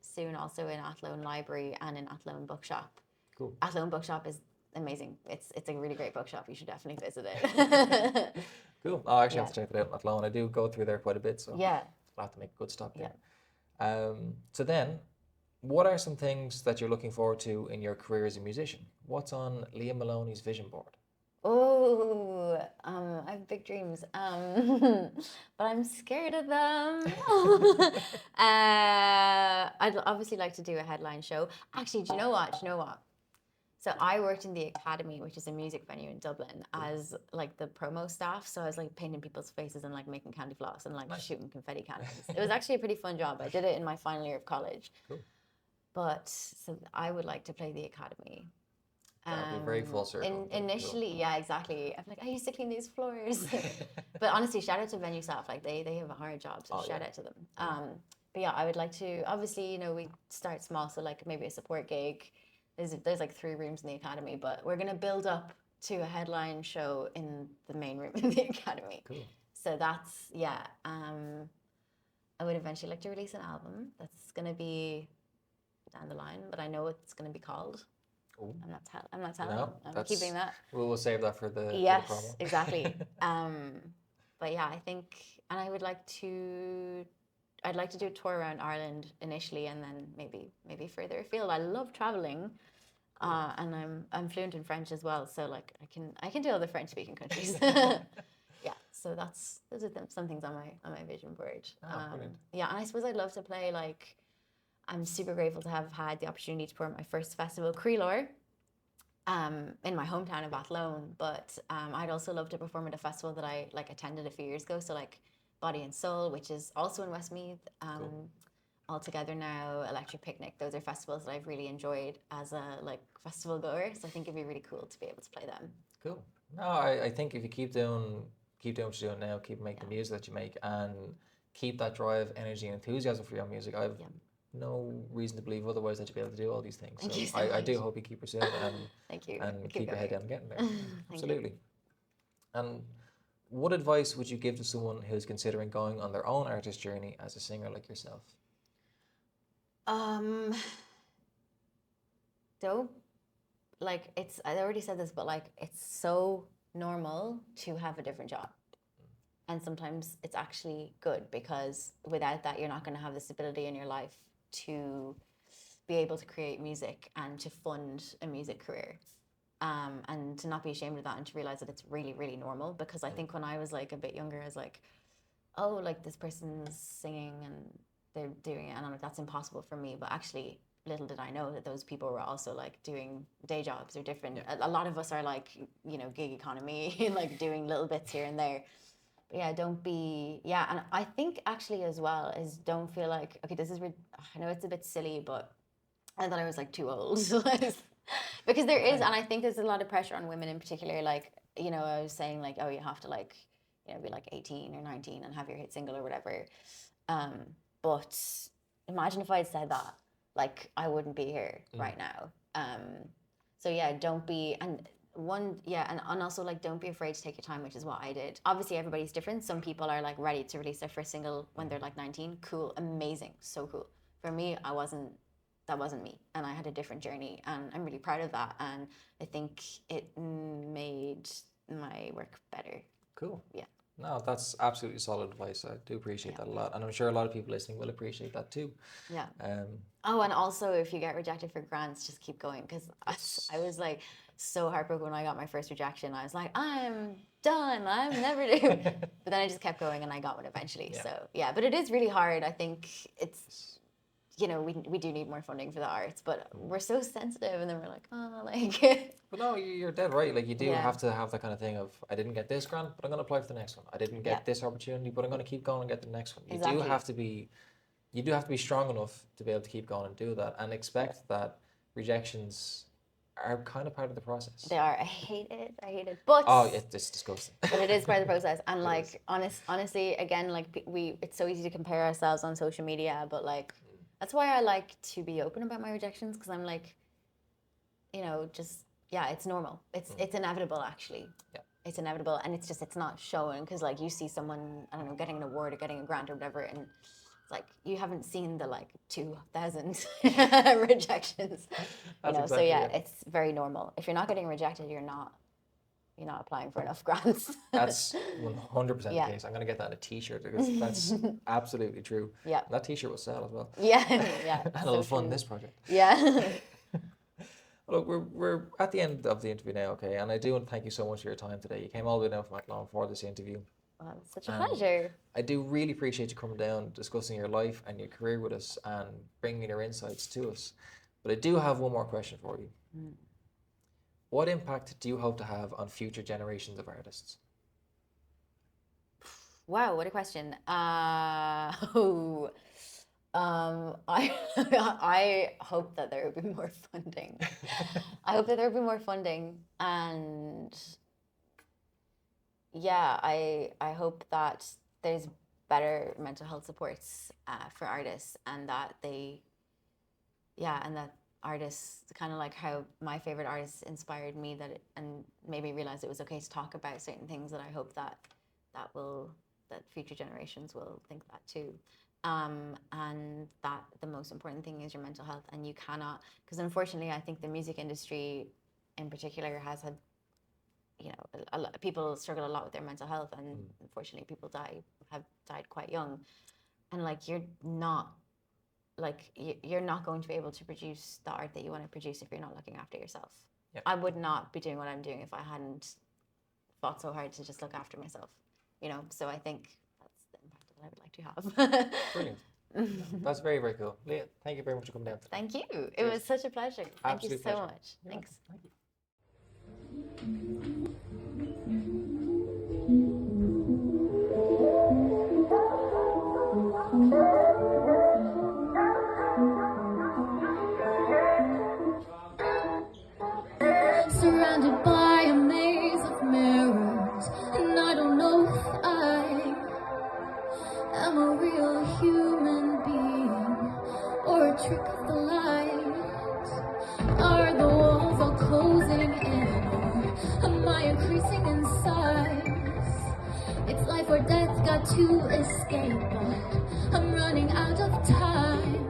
soon also in Athlone Library and in Athlone Bookshop. Cool. Athlone Bookshop is amazing. It's a really great bookshop. You should definitely visit it. Cool. I actually have to check it out in Athlone. I do go through there quite a bit, so yeah, I'll have to make a good stop there. So then, what are some things that you're looking forward to in your career as a musician? What's on Liadh Moloney's vision board? Oh, I have big dreams, but I'm scared of them. I'd obviously like to do a headline show. Actually, do you know what? So I worked in the Academy, which is a music venue in Dublin, as like the promo staff. So I was like painting people's faces and like making candy floss and like shooting confetti cannons. It was actually a pretty fun job. I did it in my final year of college. Cool. But so I would like to play the Academy. That'd be very full circle. Initially, yeah, exactly. I'm like, I used to clean these floors. But honestly, shout out to venue staff. Like they have a hard job, so shout out to them. but yeah, I would like to, obviously, we start small, so like maybe a support gig. There's like 3 rooms in the academy, but we're gonna build up to a headline show in the main room in the academy. Cool. So that's, yeah. I would eventually like to release an album that's gonna be down the line, but I know what it's gonna be called. Ooh. I'm not telling. No, I'm keeping that. We'll save that for the Yes, promo. exactly. But yeah, I think, and I'd like to do a tour around Ireland initially, and then maybe further afield. I love traveling, and I'm fluent in French as well, so like I can do other French speaking countries. Yeah, so those are some things on my vision board. Brilliant. Yeah, and I suppose I'd love to play like. I'm super grateful to have had the opportunity to perform at my first festival, Creelor, in my hometown of Athlone. But I'd also love to perform at a festival that I like attended a few years ago. So like Body and Soul, which is also in Westmeath. Cool. All Together Now, Electric Picnic. Those are festivals that I've really enjoyed as a like festival goer. So I think it'd be really cool to be able to play them. Cool. No, I think if you keep doing what you're doing now, keep making the music that you make, and keep that drive, energy, and enthusiasm for your music, I've no reason to believe otherwise that you'll be able to do all these things. Thank you so I much. do hope you keep pursuing it and Thank you. and Keep keep your head going. down and getting there. Absolutely. And what advice would you give to someone who's considering going on their own artist journey as a singer like yourself? Don't like it's. I already said this, but like it's so normal to have a different job. And sometimes it's actually good because without that, you're not going to have this ability in your life to be able to create music and to fund a music career. And to not be ashamed of that and to realize that it's really, really normal. Because I think when I was like a bit younger, I was like, oh, like this person's singing and they're doing it. And I'm like, that's impossible for me. But actually, little did I know that those people were also like doing day jobs or different. A lot of us are like, gig economy, like doing little bits here and there. Yeah, don't be, yeah. And I think actually as well is don't feel like, okay, I know it's a bit silly, but I thought I was like too old. Because there is, and I think there's a lot of pressure on women in particular. Like, I was saying like, oh, you have to like, be like 18 or 19 and have your hit single or whatever. But imagine if I'd said that, like I wouldn't be here right now. So yeah, don't be, and also like don't be afraid to take your time, which is what I did. Obviously everybody's different. Some people are like ready to release their first single when they're like 19. Cool, amazing, so cool. For me, that wasn't me, and I had a different journey, and I'm really proud of that, and I think it made my work better. Cool. Yeah. No, that's absolutely solid advice. I do appreciate that a lot, and I'm sure a lot of people listening will appreciate that too. Yeah. Oh, and also if you get rejected for grants, just keep going, because I was like so heartbroken when I got my first rejection. I was like, I'm done. I'm never doing. But then I just kept going, and I got one eventually. Yeah. So yeah, but it is really hard. I think it's. We do need more funding for the arts, but we're so sensitive, and then we're like, oh, like. But no, you're dead right. Like you do Yeah. have to have that kind of thing of, I didn't get this grant, but I'm going to apply for the next one. I didn't get this opportunity, but I'm going to keep going and get the next one. Exactly. You do have to be strong enough to be able to keep going and do that, and expect that rejections are kind of part of the process. They are. I hate it. But it's disgusting. But it is part of the process, and like honestly, again, like it's so easy to compare ourselves on social media, but like. That's why I like to be open about my rejections, because I'm like, it's normal. It's inevitable, actually. Yeah. It's inevitable, and it's not shown, because like you see someone, I don't know, getting an award or getting a grant or whatever, and it's like you haven't seen the like 2,000 rejections. Exactly so yeah, it's very normal. If you're not getting rejected, you're not applying for enough grants. That's 100% the case. I'm going to get that in a t-shirt, because that's absolutely true. Yeah. That t-shirt will sell as well. Yeah. And it'll fund this project. Yeah. Look, we're at the end of the interview now, okay? And I do want to thank you so much for your time today. You came all the way down from Athlone for this interview. Well, it's such a pleasure. I do really appreciate you coming down, discussing your life and your career with us, and bringing your insights to us. But I do have one more question for you. What impact do you hope to have on future generations of artists? Wow, what a question. I hope that there will be more funding. I hope that there will be more funding, and yeah, I hope that there's better mental health supports for artists, and that artists, kind of like how my favorite artists inspired me, and made me realize it was okay to talk about certain things, that I hope that future generations will think that too. And that the most important thing is your mental health, and you cannot, because unfortunately I think the music industry in particular has had, a lot, people struggle a lot with their mental health, and unfortunately people have died quite young, and like you're not going to be able to produce the art that you want to produce if you're not looking after yourself. Yep. I would not be doing what I'm doing if I hadn't fought so hard to just look after myself, so I think that's the impact that I would like to have. Brilliant. That's very, very cool. Liadh, thank you very much for coming down today. Thank you. Cheers. It was such a pleasure. Thank you so much. You're Thanks. welcome. Thank you. Surrounded by a maze of mirrors, and I don't know if I am a real human being or a trick of the light. Are the walls all closing in, or am I increasing in size? It's life or death, got to escape, but I'm running out of time,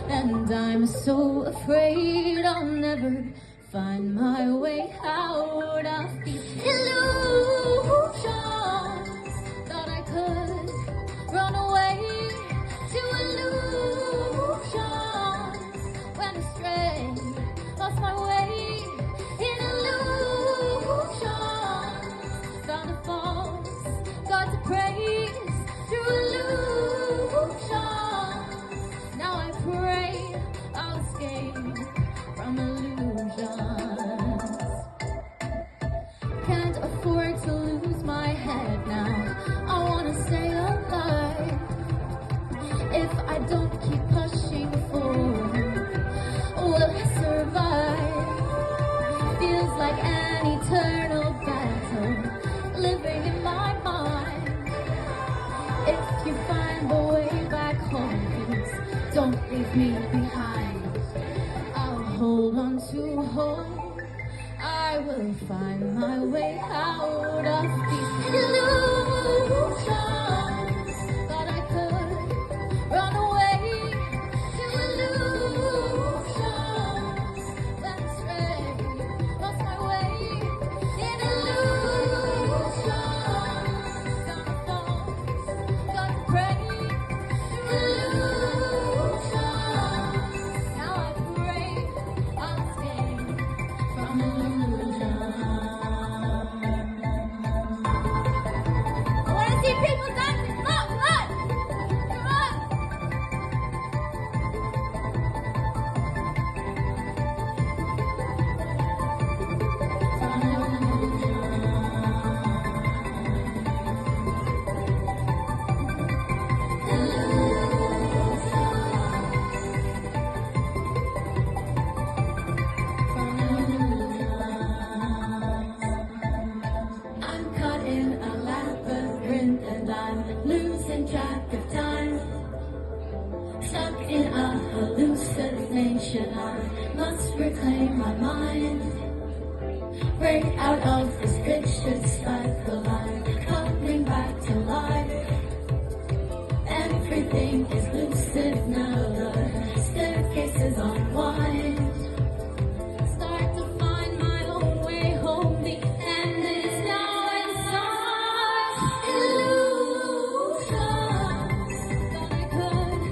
and I'm so afraid I'll never find my way out of these illusions. Thought I could run away to illusions. Went astray, lost my way in illusions. Found a false God to praise through illusions. Now I pray I'll escape from illusions. Can't afford to lose my head now. I wanna stay alive. If I don't keep pushing forward, will I survive? Feels like an eternal battle living in my mind. If you find the way back home, please don't leave me behind. Hold on to hope, I will find my way out of these illusions. Thought I could run away to illusions. Went astray, lost my way in illusions. Found a false God to praise through illusions. Now I pray I'll escape from illusions. I want to see people dancing. Come on, come on, come on. I'm caught in a labyrinth and I'm losing track of time. Stuck in a hallucination, I must reclaim my mind. Break out of this vicious cycle, I'm coming back to life. Everything is lucid now, the staircase is unwind. Start to find my own way home, the end is now inside. Illusions, thought I could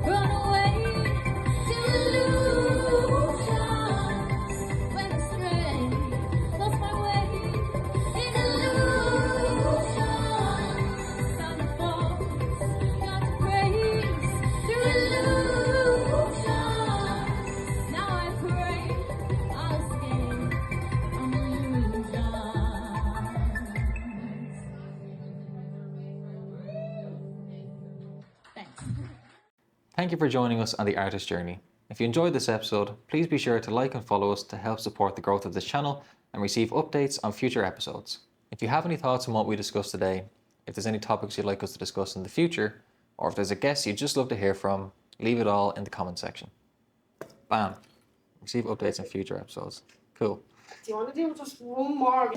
run away to illusions. Went astray, lost my way in illusions. Found a false God to praise through illusions. Now I pray I'll escape from illusions. Thanks. Thank you for joining us on the Artist Journey. If you enjoyed this episode, please be sure to like and follow us to help support the growth of this channel and receive updates on future episodes. If you have any thoughts on what we discussed today, if there's any topics you'd like us to discuss in the future, or if there's a guest you'd just love to hear from, leave it all in the comment section. Bam. Receive updates in future episodes. Cool. Do you want to do just one more?